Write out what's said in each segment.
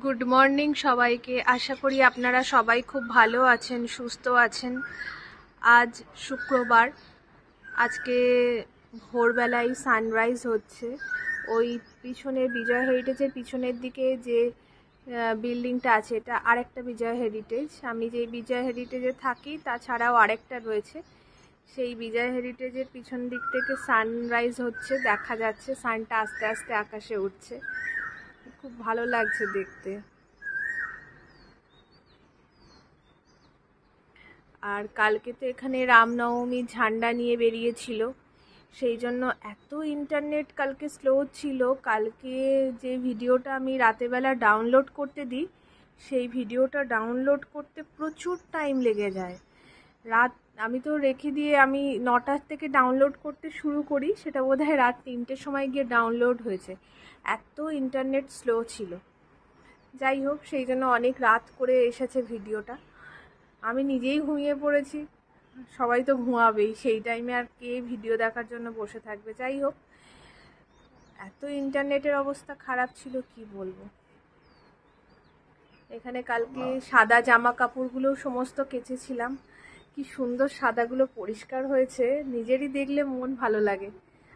Good morning সবাইকে। আশা করি আপনারা সবাই খুব ভালো আছেন, সুস্থ আছেন। আজ শুক্রবার। আজকে ভোরবেলায় সানরাইজ হচ্ছে। ওই পিছনের বিজয় হেরিটেজের পিছনের দিকে যে বিল্ডিংটা আছে, এটা আরেকটা বিজয় হেরিটেজ। আমি যে বিজয় হেরিটেজে থাকি তাছাড়াও আরেকটা রয়েছে। সেই বিজয় হেরিটেজের পিছন দিক থেকে সানরাইজ হচ্ছে, দেখা যাচ্ছে সানটা আস্তে আস্তে আকাশে উঠছে। খুব ভালো লাগছে দেখতে। আর কালকে তো এখানে রামনবমী ঝান্ডা নিয়ে বেরিয়েছিল, সেই জন্য এত ইন্টারনেট কালকে স্লো ছিল। কালকে যে ভিডিওটা আমি রাতেবেলা ডাউনলোড করতে দিই, সেই ভিডিওটা ডাউনলোড করতে প্রচুর টাইম লেগে যায়। আমি তো রেখে দিয়ে আমি 9টার থেকে ডাউনলোড করতে শুরু করি, সেটা বোধহয় রাত 3টের সময় গিয়ে ডাউনলোড হয়েছে। এত ইন্টারনেট স্লো ছিল। যাই হোক, সেই জন্য অনেক রাত করে এসেছে ভিডিওটা। আমি নিজেই ঘুমিয়ে পড়েছি, সবাই তো ঘুমাবেই, সেই টাইমে আর কে ভিডিও দেখার জন্য বসে থাকবে। যাই হোক, এত ইন্টারনেটের অবস্থা খারাপ ছিল কি বলবো। এখানে কালকে সাদা জামা কাপড়গুলো সমস্ত কেচেছিলাম, কি সুন্দর সাদাগুলো পরিষ্কার হয়েছে, নিজেরই দেখলে মন ভালো লাগে।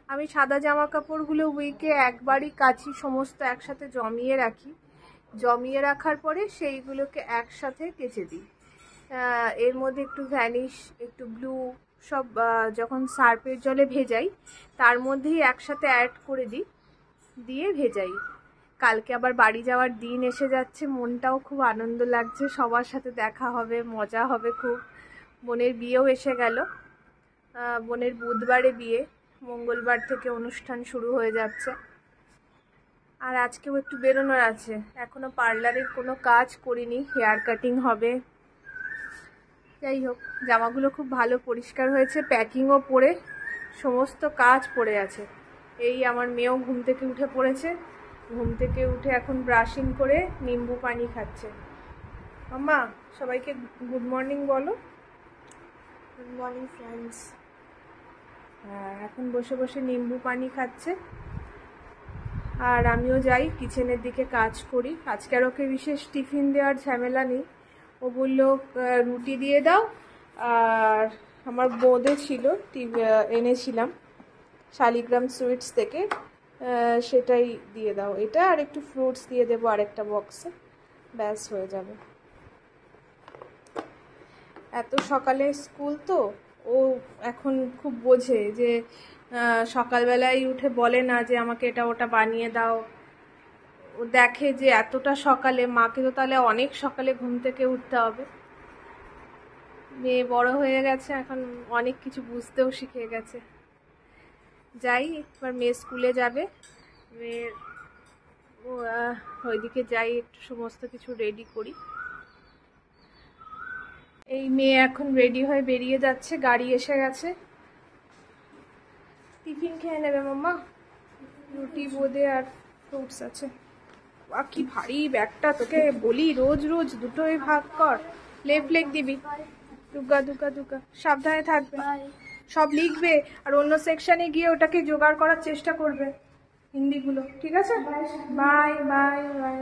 আমি সাদা জামা কাপড়গুলো উইকে একবারই কাচি, সমস্ত একসাথে জমিয়ে রাখি। জমিয়ে রাখার পরে সেইগুলোকে একসাথে কেচে দিই। এর মধ্যে একটু ভ্যানিশ, একটু ব্লু সব যখন সার্ফের জলে ভেজাই তার মধ্যেই একসাথে অ্যাড করে দিই, দিয়ে ভেজাই। কালকে আবার বাড়ি যাওয়ার দিন এসে যাচ্ছে, মনটাও খুব আনন্দ লাগছে। সবার সাথে দেখা হবে, মজা হবে খুব। বোনের বিয়েও এসে গেল। বোনের বুধবারে বিয়ে, মঙ্গলবার থেকে অনুষ্ঠান শুরু হয়ে যাচ্ছে। আর আজকেও একটু বেরোনোর আছে, এখনো পার্লারের কোনো কাজ করিনি, হেয়ার কাটিং হবে। যাই হোক, জামাগুলো খুব ভালো পরিষ্কার হয়েছে, প্যাকিংও পরে সমস্ত কাজ পড়ে আছে। এই আমার মেয়েও ঘুম থেকে উঠে পড়েছে, ঘুম থেকে উঠে এখন ব্রাশিং করে নিম্বু পানি খাচ্ছে। মাম্মা, সবাইকে গুড মর্নিং বলো। Good morning friends. হ্যাঁ, এখন বসে বসে নিম্বু পানি খাচ্ছে। আর আমিও যাই কিচেনের দিকে কাজ করি। আজকে আর ওকে বিশেষ টিফিন দেওয়ার ঝামেলা নেই। ও বললো রুটি দিয়ে দাও, আর আমার বোঁদে ছিল, এনেছিলাম শালিগ্রাম সুইটস থেকে, সেটাই দিয়ে দাও। এটা আর একটু ফ্রুটস দিয়ে দেবো আরেকটা বক্সে, ব্যাস হয়ে যাবে। এত সকালে স্কুল তো, ও এখন খুব বোঝে যে সকালবেলায় উঠে বলে না যে আমাকে এটা ওটা বানিয়ে দাও। ও দেখে যে এতটা সকালে, মাকে তো তাহলে অনেক সকালে ঘুম থেকে উঠতে হবে। মেয়ে বড় হয়ে গেছে, এখন অনেক কিছু বুঝতেও শিখে গেছে। যাই, এবার মেয়ে স্কুলে যাবে, মেয়ের ওইদিকে যাই, একটু সমস্ত কিছু রেডি করি। এই মেয়ে এখন রেডি হয়ে বেরিয়ে যাচ্ছে, গাড়ি এসে গেছে। টিফিন খেয়ে নেবে মাম্মা, রুটি বোঁদে আর ফ্রুটস আছে। কি ভারী ব্যাগটা, তোকে বলি রোজ রোজ দুটোই ভাগ কর, লেফট লেগ দিবি। দুগা দুগা দুগা, সাবধানে থাকবে, সব লিখবে আর অন্য সেকশনে গিয়ে ওটাকে জোগাড় করার চেষ্টা করবে, হিন্দিগুলো, ঠিক আছে? Bye bye bye.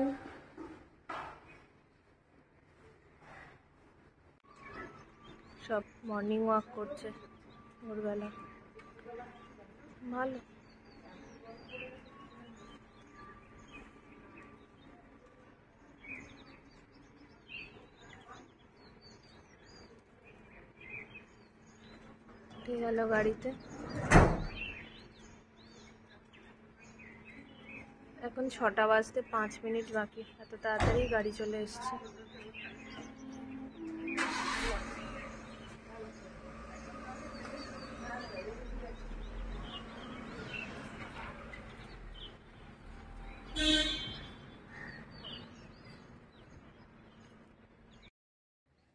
সব মর্নিং ওয়াক করছে ভোরবেলা, ভালো। উঠে গেল গাড়িতে। এখন 6টা বাজতে 5 মিনিট বাকি, এত তাড়াতাড়ি গাড়ি চলে এসছে।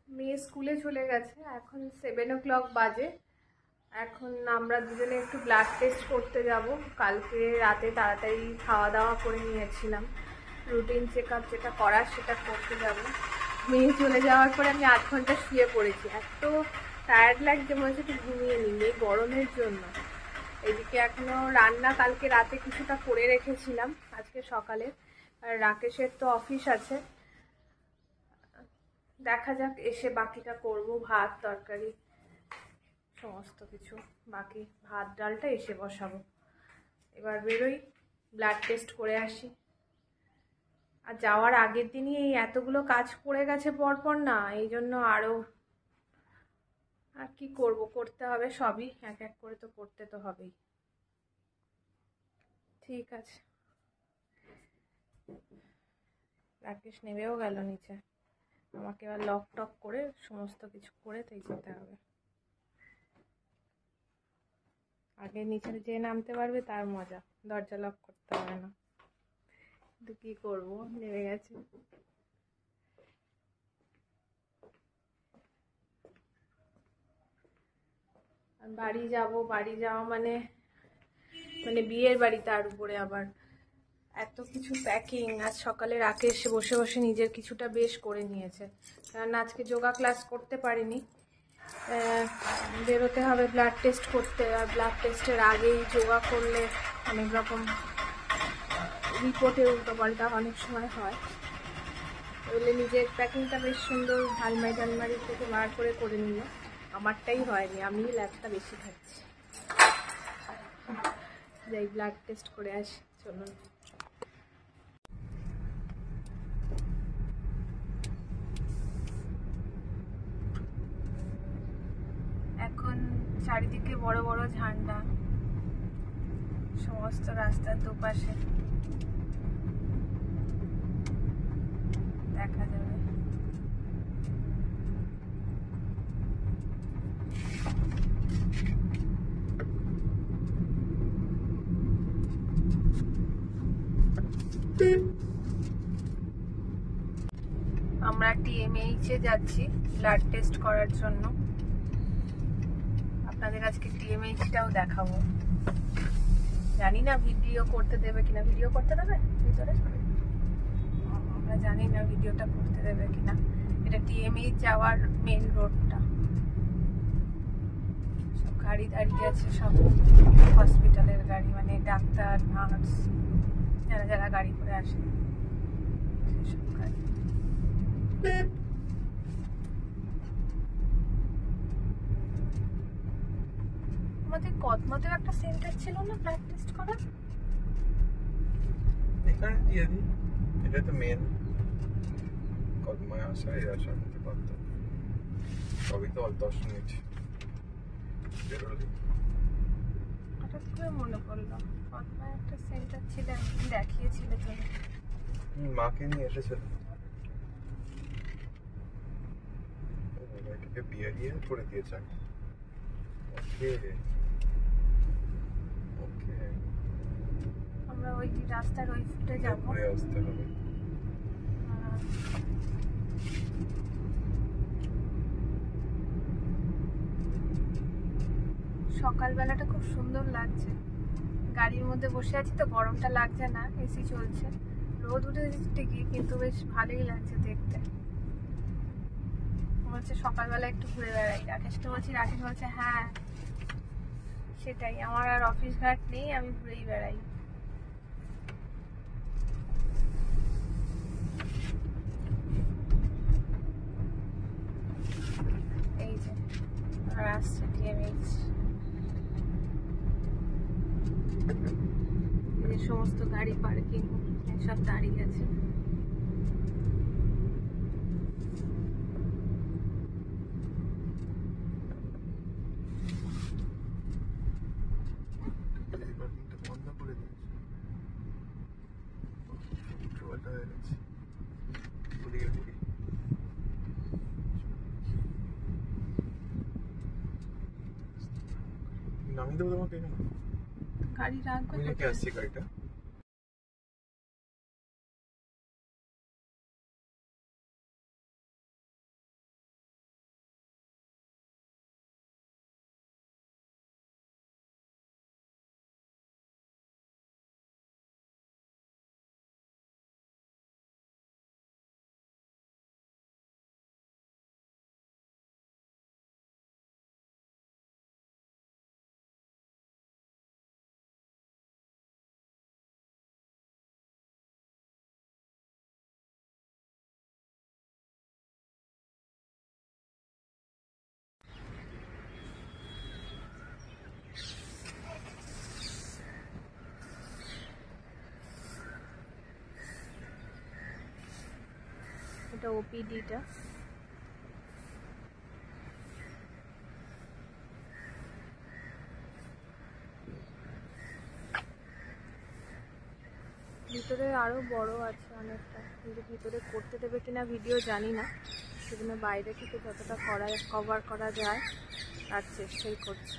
মেয়ে স্কুলে চলে গেছে, এখন 7 o'clock বাজে। এখন আমরা দুজনে একটু ব্লাড টেস্ট করতে যাব। কালকে রাতে তাড়াতাড়ি খাওয়া দাওয়া করে নিয়েছিলাম, রুটিন চেক আপ যেটা করার সেটা করতে যাব। মেয়ে চলে যাওয়ার পরে আমি 8 ঘন্টা শুয়ে পড়েছি, এত টায়ার্ড লাগছে, মনে হচ্ছে একটু ঘুমিয়ে নিই এই গরমের জন্য। এদিকে এখনও রান্না কালকে রাতে কিছুটা করে রেখেছিলাম, আজকে সকালে আর রাকেশের তো অফিস আছে, দেখা যাক এসে বাকিটা করব, ভাত তরকারি সমস্ত কিছু, বাকি ভাত ডালটা এসে বসাবো। এবার বেরোই, ব্লাড টেস্ট করে আসি। আর যাওয়ার আগের দিনই এই এতগুলো কাজ পড়ে গেছে পরপর না, এই জন্য আরও আর কি করব, করতে হবে সবই, এক এক করে তো করতে তো হবেই। ঠিক আছে, রাকেশ নেমেও গেল নিচে, আমাকে এবার লক টক করে সমস্ত কিছু করে তাই যেতে হবে। আগে নিচে যে নামতে পারবে তার মজা, দরজা লক করতে হবে না। কিন্তু কি করবো, নেমে গেছে। বাড়ি যাব, বাড়ি যাওয়া মানে মানে বিয়ের বাড়ি, তার উপরে আবার এত কিছু প্যাকিং। আজ সকালে রাকেশ বসে বসে নিজের কিছুটা বেশ করে নিয়েছে, কারণ আজকে যোগা ক্লাস করতে পারিনি। বেরোতে হবে ব্লাড টেস্ট করতে, আর ব্লাড টেস্টের আগেই যোগা করলে অনেক রকম রিপোর্টে উল্টোপাল্টা অনেক সময় হয়। বলে নিজের প্যাকিংটা বেশ সুন্দর আলমারি থেকে বার করে নিল। আমারটাই হয়নি, আমিই ল্যাবটা বেশি খাচ্ছি। যাই ব্লাড টেস্ট করে আসি, চলুন। এখন চারিদিকে বড় বড় ঝান্ডা, সমস্ত রাস্তার দুপাশে দেখা যাবে। আমরা টিএমএইচ এ যাচ্ছি ব্লাড টেস্ট করার জন্য। আপনাদের আজকে টিএমএইচটাও দেখাবো। জানি না ভিডিও করতে দেবে কিনা। ভিডিও করতে দেবে ভিতরে? আমরা জানি না ভিডিওটা করতে দেবে কিনা। এটা টিএমএইচ যাওয়ার মেন রোডটা। সব গাড়ি দাঁড়িয়ে আছে, সব হসপিটালের গাড়ি, মানে ডাক্তার নার্স যারা যারা গাড়ি করে আসে সেসব গাড়ি। আমাদের কদমাতেও একটা সেন্টার ছিল না ব্লাড টেস্ট করার? এখানে দিয়ে দিই, এটা তো মেন। কদমায় আসা করতে পারতো, সবই তো 10 মিনিট বেরোলি। হঠাৎ করে মনে পড়লো কদমায় একটা সেন্টার ছিল, একদিন দেখিয়েছিলে তুমি। মাকে নিয়ে এসেছিল, এটাকে বিয়ে করে দিয়েছে। ওকে ওকে, আমরা ওই রাস্তার ওই ফুটে যাবো, ঘুরে আসতে হবে। সকালবেলাটা খুব সুন্দর লাগছে, গাড়ির মধ্যে বসে আছি তো গরমটা লাগছে না, এসি চলছে, রোদ উঠেছে ঠিকই কিন্তু বেশ ভালোই লাগছে দেখতে। বলছে সকালবেলা একটু ঘুরে বেড়াই, রাকেশকে বলছি, রাকেশ বলছে হ্যাঁ সেটাই, আমার আর অফিস ঘাট নেই, আমি ঘুরেই বেড়াই। এই যে আর আসছে টিএমএইচ, এই সমস্ত গাড়ি পার্কিং সব দাঁড়িয়ে আছে। বন্ধ করে দিয়েছে, জলটা হয়ে গেছে। ওদিকে ঘুরি, নামিয়ে দেবো তোমাকে এখানে। গাড়ি রাখবে আমি রেখে আসছি গাড়িটা। এটা ওপিডিটা। ভিতরে আরো বড় আছে অনেকটা, কিন্তু ভিতরে করতে দেবে কিনা ভিডিও জানি না, সেজন্য বাইরে থেকে যতটা কভার করা যায় তার চেষ্টাই করছে।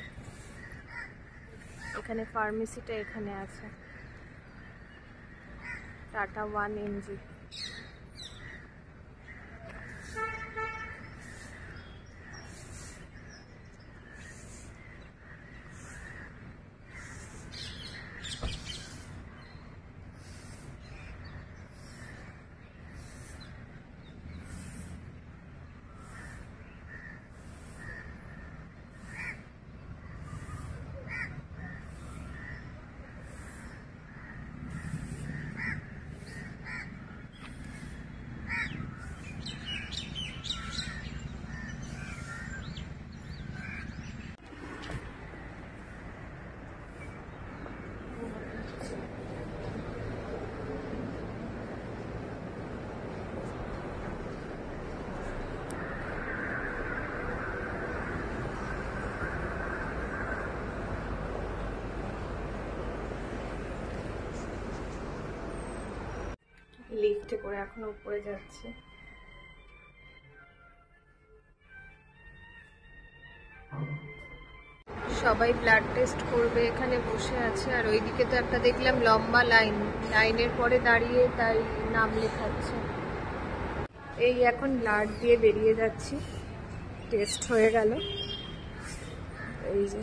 এখানে ফার্মেসিটা এখানে আছে, টাটা 1mg। লিফটে করে এখন উপরে যাচ্ছি। সবাই ব্লাড টেস্ট করবে এখানে বসে আছে, আর ওইদিকে তো একটা দেখলাম লম্বা লাইনের পরে দাঁড়িয়ে তাই নাম লেখাচ্ছে। এই এখন ব্লাড দিয়ে বেরিয়ে যাচ্ছি, টেস্ট হয়ে গেল। এই যে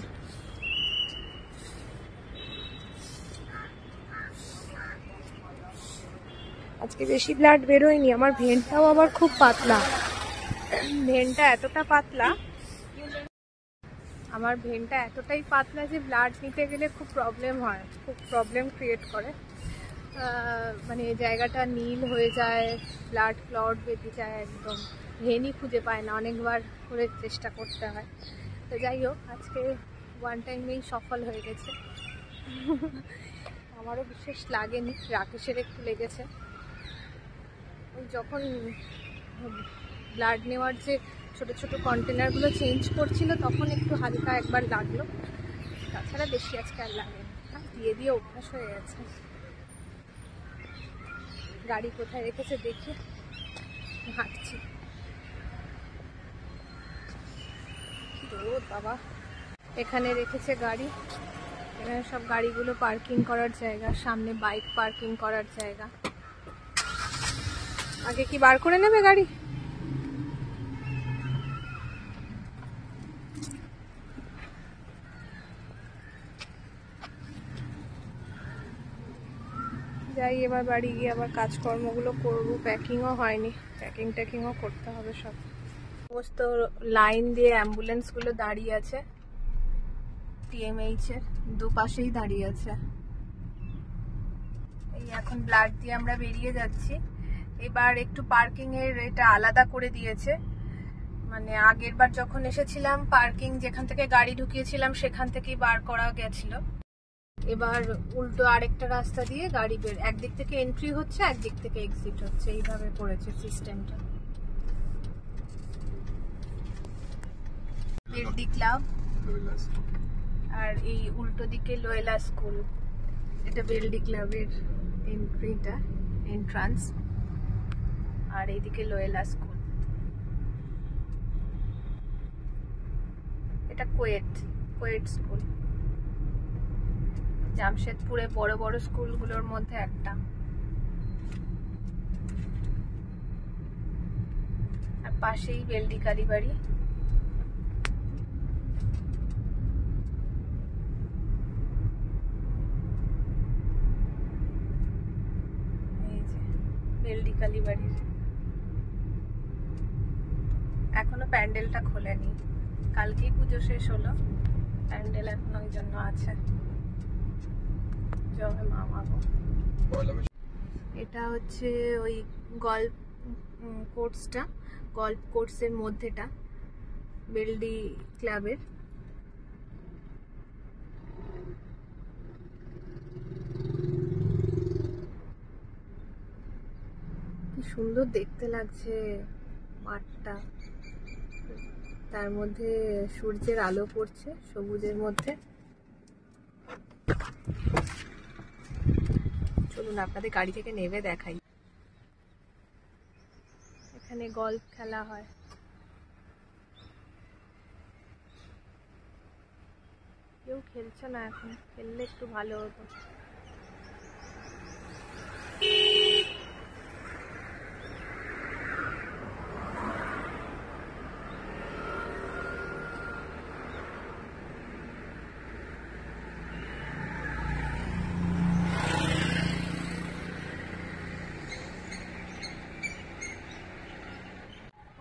আজকে বেশি ব্লাড বেরোয়নি, আমার ভেনটাও আবার খুব পাতলা। ভেনটা এতটা পাতলা, আমার ভেনটা এতটাই পাতলা যে ব্লাড নিতে গেলে খুব প্রবলেম হয়, খুব প্রবলেম ক্রিয়েট করে। মানে এই জায়গাটা নীল হয়ে যায়, ব্লাড ক্লট বেঁধে যায়, একদম ভেনই খুঁজে পায় না, অনেকবার করে চেষ্টা করতে হয়। তো যাই হোক, আজকে ওয়ান টাইমেই সফল হয়ে গেছে। আমারও বিশেষ লাগেনি, রাকেশের একটু লেগেছে। ওই যখন ব্লাড নেওয়ার যে ছোট ছোট কন্টেনারগুলো চেঞ্জ করছিল তখন একটু হালকা একবার লাগলো, তাছাড়া বেশি আজকে আর লাগেনি। দিয়ে দিয়ে অভ্যাস হয়ে গেছে। গাড়ি কোথায় রেখেছে দেখি, হাঁটছি। রোদ বাবা। এখানে রেখেছে গাড়ি, এখানে সব গাড়িগুলো পার্কিং করার জায়গা, সামনে বাইক পার্কিং করার জায়গা। আগে কি বার করে নেবে গাড়ি? যাই, এবার বাড়ি গিয়ে আবার কাজকর্মগুলো করবো। প্যাকিংও হয়নি, ট্যাকিংও করতে হবে সব। সমস্ত লাইন দিয়ে অ্যাম্বুলেন্সগুলো দাঁড়িয়ে আছে, টিএমএইচ এর দুপাশেই দাঁড়িয়ে আছে। এই এখন ব্লাড দিয়ে আমরা বেরিয়ে যাচ্ছি। এবার একটু পার্কিং এর এটা আলাদা করে দিয়েছে, মানে আগের বার যখন এসেছিলাম পার্কিং যেখান থেকে গাড়ি ঢুকিয়েছিলাম সেখান থেকেই বার করা গেছিল। এবার উল্টো আরেকটা রাস্তা দিয়ে গাড়ি একদিক থেকে এন্ট্রি হচ্ছে, একদিক থেকে এক্সিট হচ্ছে, এইভাবে করেছে সিস্টেমটা। বেলডি ক্লাব আর এই উল্টো দিকে লোয়েলা স্কুল। এটা বেলডি ক্লাবের এন্ট্রান্স, আর এইদিকে লোয়েলা স্কুল। এটা কোয়েট স্কুল, জামশেদপুরে বড় বড় স্কুলগুলোর মধ্যে একটা। আর পাশেই বেলডি কালীবাড়ি। এই যে বেলডি কালীবাড়ির, এখনো প্যান্ডেলটা খোলেনি, কালকেই পুজো শেষ হলো, প্যান্ডেল এখন ওই জন্য আছে। এটা হচ্ছে ওই গল্ফ কোর্সের মধ্যেটা বেলডি ক্লাবের। কি সুন্দর দেখতে লাগছে মাঠটা, তার মধ্যে সূর্যের আলো পড়ছে সবুজের মধ্যে। চলুন আপনাদের গাড়ি থেকে নেমে দেখাই। এখানে গলফ খেলা হয়। কেউ খেলছে না এখন, খেললে একটু ভালো হতো।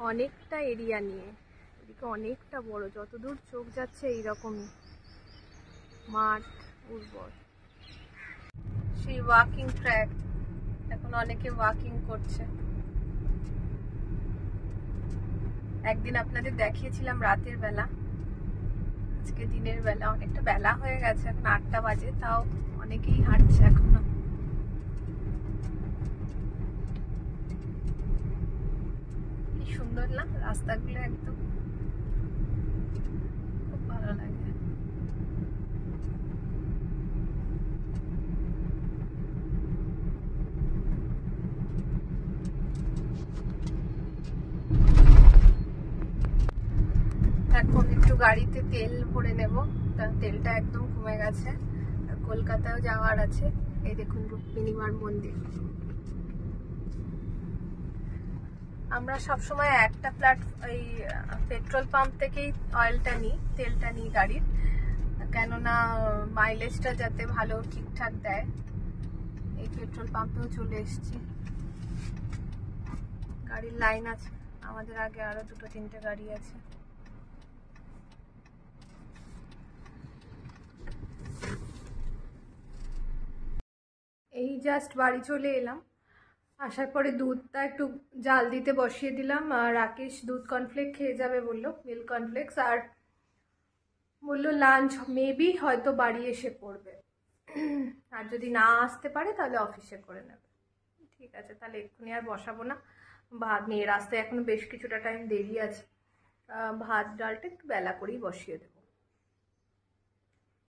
অনেকটা এরিয়া নিয়ে, এদিকে অনেকটা বড়, যতদূর চোখ যাচ্ছে এইরকমই মাঠ, উর্বর। সেই ওয়াকিং ট্র্যাক, এখন অনেকে ওয়াকিং করছে। একদিন আপনাদের দেখিয়েছিলাম রাতের বেলা, আজকে দিনের বেলা। অনেকটা বেলা হয়ে গেছে, এখন 8টা বাজে, তাও অনেকেই হাঁটছে এখনো। কি সুন্দর না রাস্তাগুলো, একদম খুব ভালো লাগে। এখন একটু গাড়িতে তেল ভরে নেব, কারণ তেলটা একদম কমে গেছে। আর কলকাতাও যাওয়ার আছে। এই দেখুন রুক্মিণীমার মন্দির। আমরা সবসময় একটা এই পেট্রোল পাম্প থেকেই অয়েলটা নিই, তেলটা নিই গাড়ির, কেননা মাইলেজটা যাতে ভালো ঠিকঠাক দেয়। এই পেট্রোল পাম্পেও চলে এসেছি। গাড়ির লাইন আছে, আমাদের আগে আরো 2-3টে গাড়ি আছে। এই জাস্ট বাড়ি চলে এলাম। আসার পরে দুধটা একটু জাল দিতে বসিয়ে দিলাম। আর রাকেশ দুধ কর্নফ্লেক্স খেয়ে যাবে বললো, মিল্ক কর্নফ্লেক্স। আর বললো লাঞ্চ মেবি হয়তো বাড়ি এসে করবে, আর যদি না আসতে পারে তাহলে অফিসে করে নেবে। ঠিক আছে, তাহলে এক্ষুনি আর বসাবো না। ভাত নিয়ে রাস্তায় এখনো বেশ কিছুটা টাইম দেরি আছে, ভাত ডালটা একটু বেলা করেই বসিয়ে দেবো।